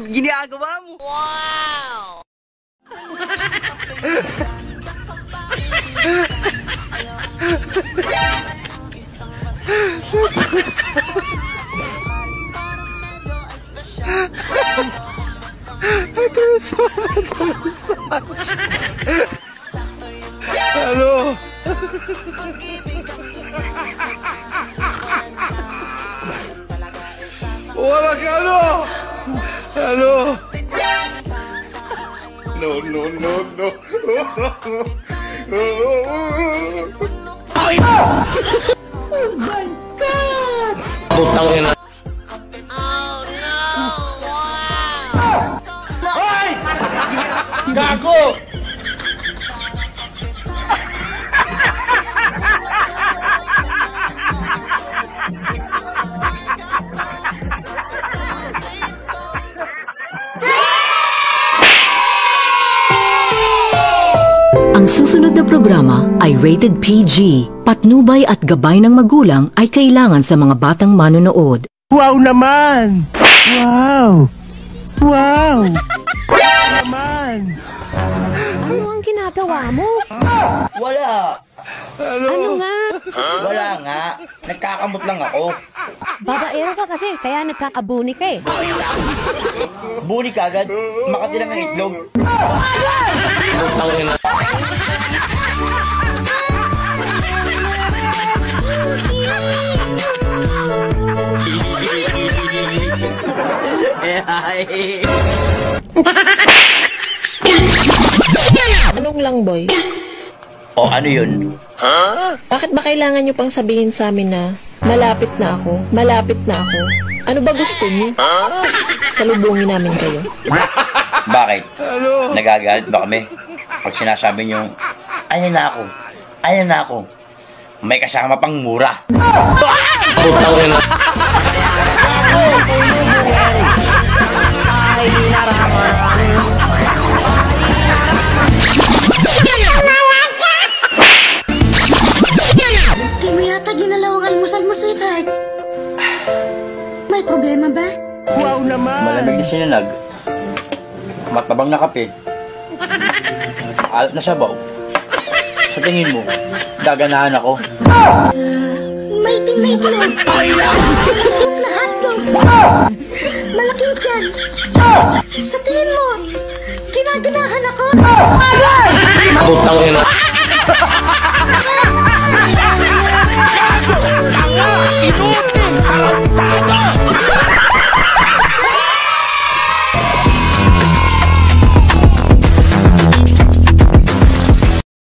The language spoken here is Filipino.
ginagawa mo? Wow! Ano? Wala ka ano? Ano? No. Oh my God! Putang ina. Oh no! Wow! Hoy! Gago! Ang susunod na programa ay rated PG. Patnubay at gabay ng magulang ay kailangan sa mga batang manonood. Wow naman! Wow! Wow! Wow naman! Ano ang ginagawa mo? Wala. Ano nga? Wala nga. Nagkakamot lang ako. Babaero ka kasi, kaya nagkakabuni ka eh. Buni ka agad. Makati lang ang itlog. Putang ina. Anong lang, boy? O ano yun? Bakit ba kailangan nyo pang sabihin sa amin na malapit na ako, malapit na ako? Ano ba gusto niyo? Salubungin namin kayo. Bakit? Nagagalit ba kami? Pag sinasabi nyo, ayan na ako. May kasama pang mura. Putang ina. Di mo yata ginalaw ang almusal mo, sweetheart. May problema ba? Wow naman! Malamig na sinunag. Matabang na kape. Alat na sabaw. Sa tingin mo, gaganahan ako. Maitim na itlog. Sarap na hotdog. Malaking chance. Sa tingin mo, ginaganahan ako? Putang ina.